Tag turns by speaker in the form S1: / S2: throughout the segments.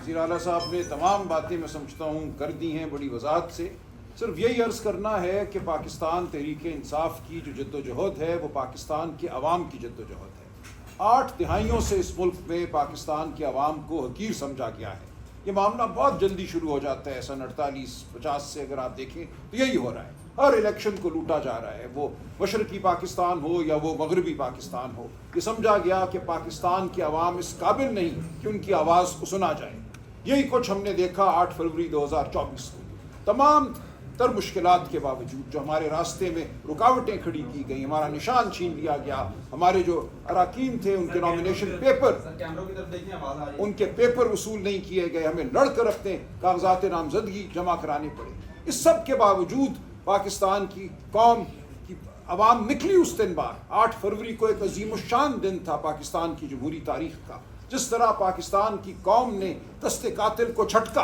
S1: وزیر اعلیٰ صاحب نے تمام باتیں میں سمجھتا ہوں کر دی ہیں بڑی وضاحت سے. صرف یہی عرض کرنا ہے کہ پاکستان تحریک انصاف کی جو جد و جہد ہے وہ پاکستان کے عوام کی جد و جہد ہے. 8 دہائیوں سے اس ملک میں پاکستان کے عوام کو حقیر سمجھا گیا ہے. یہ معاملہ بہت جلدی شروع ہو جاتا ہے. سن 48-50 سے اگر آپ دیکھیں تو یہی ہو رہا ہے. ہر الیکشن کو لوٹا جا رہا ہے, وہ مشرقی پاکستان ہو یا وہ مغربی پاکستان ہو. یہ سمجھا گیا کہ پاکستان کے عوام اس قابل نہیں کہ ان کی آواز کو سنا جائے. یہی کچھ ہم نے دیکھا 8 فروری 2024 کو. تمام تر مشکلات کے باوجود جو ہمارے راستے میں رکاوٹیں کھڑی کی گئیں, ہمارا نشان چھین لیا گیا, ہمارے جو اراکین تھے ان کے نامینیشن پیپر, ان کے پیپر وصول نہیں کیے گئے, ہمیں لڑ کر اپنے کاغذات نامزدگی جمع کرانے پڑے. اس سب کے باوجود پاکستان کی قوم کی عوام نکلی اس دن بار. 8 فروری کو ایک عظیم الشان دن تھا پاکستان کی جمہوری تاریخ کا. جس طرح پاکستان کی قوم نے دست قاتل کو جھٹکا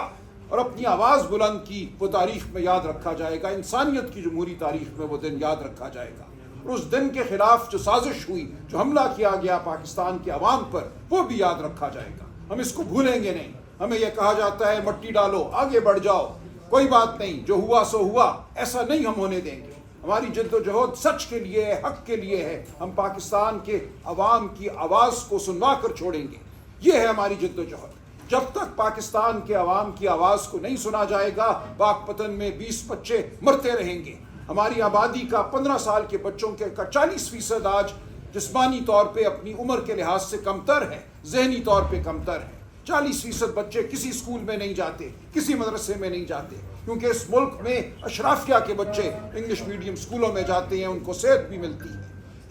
S1: اور اپنی آواز بلند کی, وہ تاریخ میں یاد رکھا جائے گا. انسانیت کی جمہوری تاریخ میں وہ دن یاد رکھا جائے گا. اور اس دن کے خلاف جو سازش ہوئی, جو حملہ کیا گیا پاکستان کے عوام پر, وہ بھی یاد رکھا جائے گا. ہم اس کو بھولیں گے نہیں. ہمیں یہ کہا جاتا ہے مٹی ڈالو آگے بڑھ جاؤ, کوئی بات نہیں, جو ہوا سو ہوا, ایسا نہیں ہم ہونے دیں گے. ہماری جد و جہد سچ کے لیے ہے, حق کے لیے ہے. ہم پاکستان کے عوام کی آواز کو سنوا کر چھوڑیں گے. یہ ہے ہماری جد و جہد. جب تک پاکستان کے عوام کی آواز کو نہیں سنا جائے گا, پاک پتن میں 20 بچے مرتے رہیں گے. ہماری آبادی کا 15 سال کے بچوں کا 40% آج جسمانی طور پہ اپنی عمر کے لحاظ سے کمتر ہے, ذہنی طور پہ کمتر ہے. 40% بچے کسی اسکول میں نہیں جاتے, کسی مدرسے میں نہیں جاتے, کیونکہ اس ملک میں اشرافیہ کے بچے انگلش میڈیم اسکولوں میں جاتے ہیں, ان کو صحت بھی ملتی ہے.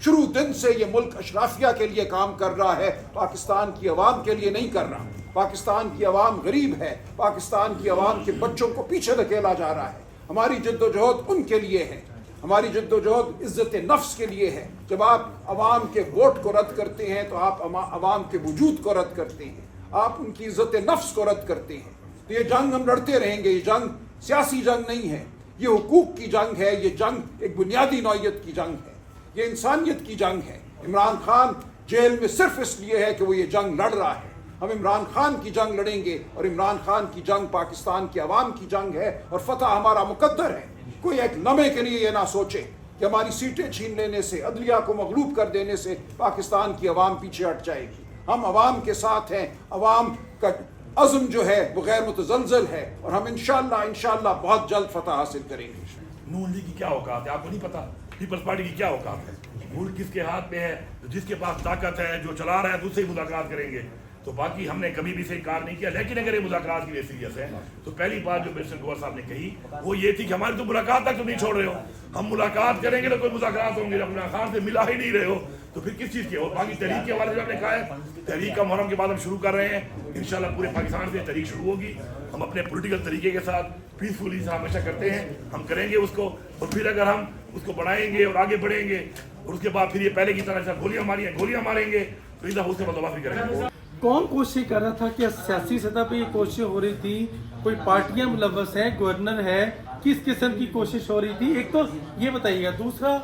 S1: شروع دن سے یہ ملک اشرافیہ کے لیے کام کر رہا ہے, پاکستان کی عوام کے لیے نہیں کر رہا. پاکستان کی عوام غریب ہے, پاکستان کی عوام کے بچوں کو پیچھے دھکیلا جا رہا ہے. ہماری جد و جہد ان کے لیے ہے. ہماری جد و جہد عزت نفس کے لیے ہے. جب آپ عوام کے ووٹ کو رد کرتے ہیں تو آپ عوام کے وجود کو رد کرتے ہیں, آپ ان کی عزت نفس کو رد کرتے ہیں. تو یہ جنگ ہم لڑتے رہیں گے. یہ جنگ سیاسی جنگ نہیں ہے, یہ حقوق کی جنگ ہے. یہ جنگ ایک بنیادی نوعیت کی جنگ ہے, یہ انسانیت کی جنگ ہے. عمران خان جیل میں صرف اس لیے ہے کہ وہ یہ جنگ لڑ رہا ہے. ہم عمران خان کی جنگ لڑیں گے, اور عمران خان کی جنگ پاکستان کے عوام کی جنگ ہے, اور فتح ہمارا مقدر ہے. کوئی ایک لمحے کے لیے یہ نہ سوچے کہ ہماری سیٹیں چھین لینے سے, عدلیہ کو مغلوب کر دینے سے پاکستان کی عوام پیچھے ہٹ جائے گی. ہم عوام کے ساتھ ہیں. عوام کا عزم جو ہے وہ غیر متزلزل ہے, اور ہم انشاءاللہ بہت جلد فتح حاصل کریں گے.
S2: نون لیگ کی کیا اوقات ہے آپ کو نہیں پتا, پیپلز پارٹی کی کیا اوقات ہے, ملک کس کے ہاتھ میں ہے, جس کے پاس طاقت ہے, جو چلا رہا ہے تو اس سے ہی مذاکرات کریں گے. تو باقی ہم نے کبھی بھی سے انکار نہیں کیا, لیکن اگر یہ مذاکرات کی لیے سیریس ہے تو پہلی بات جو منسٹر گوہر صاحب نے کہی وہ یہ تھی کہ ہماری تو ملاقات تک تو نہیں چھوڑ رہے ہو. ہم ملاقات کریں گے تو کوئی مذاکرات ہوں گے, جب عمران خان سے ملا ہی نہیں رہے ہو تو پھر کس چیز کی. اور باقی تحریک کے حوالے سے ہم نے کہا ہے, تحریک کا محرم کے بعد ہم شروع کر رہے ہیں. انشاءاللہ پورے پاکستان سے تحریک شروع ہوگی. ہم اپنے پولیٹیکل طریقے کے ساتھ پیسفلی سے ہمیشہ کرتے ہیں, ہم کریں گے اس کو. اور پھر اگر ہم اس کو بڑھائیں گے اور آگے بڑھیں گے, اور اس کے بعد پھر یہ پہلے کی طرح گولیاں ماریں گے تو اس سے بندوبست بھی کریں گے.
S3: کون کوشش کر رہا تھا کہ سیاسی سطح پہ یہ کوشش ہو رہی تھی, کوئی پارٹیاں ملوث ہیں, گورنر ہے, کس قسم کی کوشش ہو رہی تھی؟ ایک تو یہ بتائیے گا. دوسرا,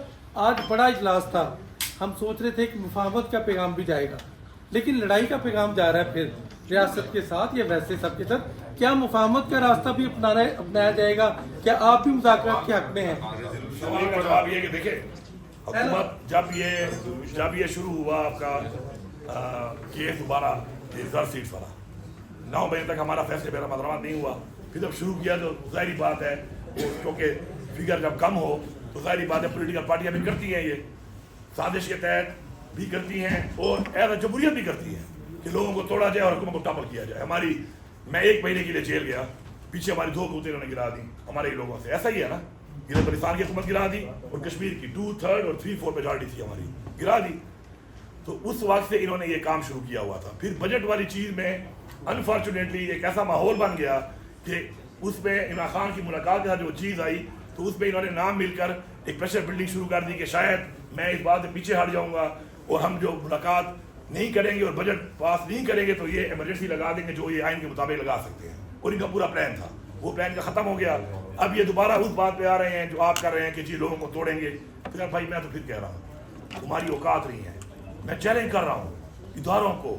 S3: آج بڑا اجلاس تھا, ہم سوچ رہے تھے کہ مفاہمت کا پیغام بھی جائے گا, لیکن لڑائی کا پیغام جا رہا ہے پھر ریاست کے ساتھ یا ویسے سب کے ساتھ. کیا مفاہمت کا راستہ بھی اپنایا جائے گا؟ کیا آپ بھی مذاکرات کے حق میں ہیں؟
S2: سوال کا جواب یہ کہ دیکھیں, حکومت جب یہ شروع ہوا آپ کا کیس دوبارہ 1000 سیٹس والا, 9 بجے تک ہمارا فیصلے میرا مدرمات نہیں ہوا. پھر جب شروع کیا تو ظاہری بات ہے, کیونکہ فگر جب کم ہو تو ظاہری بات ہے پولیٹیکل پارٹیاں بھی کرتی ہیں, یہ سازش کے تحت بھی کرتی ہیں اور ایز جمہوریت بھی کرتی ہیں کہ لوگوں کو توڑا جائے اور حکومت کو ٹاپل کیا جائے. میں 1 مہینے کے لیے جیل گیا, پیچھے ہماری 2 قوتیں انہوں نے گرا دی ہمارے لوگوں سے. ایسا ہی ہے نا, ادھر پاکستان کی حکومت گرا دی اور کشمیر کی 2/3 اور 3/4 میجارٹی تھی ہماری, گرا دی. تو اس وقت سے انہوں نے یہ کام شروع کیا ہوا تھا. پھر بجٹ والی چیز میں انفارچونیٹلی ایک ایسا ماحول بن گیا کہ اس میں عمران خان کی ملاقات کے ساتھ جو چیز آئی تو اس میں انہوں نے نام مل کر ایک پریشر بلڈنگ شروع کر دی کہ شاید میں اس بات سے پیچھے ہٹ جاؤں گا, اور ہم جو ملاقات نہیں کریں گے اور بجٹ پاس نہیں کریں گے تو یہ ایمرجنسی لگا دیں گے, جو یہ آئین کے مطابق لگا سکتے ہیں. اور ان کا پورا پلان تھا, وہ پلان کا ختم ہو گیا. اب یہ دوبارہ اس بات پہ آ رہے ہیں جو آپ کر رہے ہیں کہ جی لوگوں کو توڑیں گے. پھر بھائی میں تو پھر کہہ رہا ہوں تمہاری اوقات نہیں ہے. میں چیلنج کر رہا ہوں اداروں کو,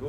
S4: 2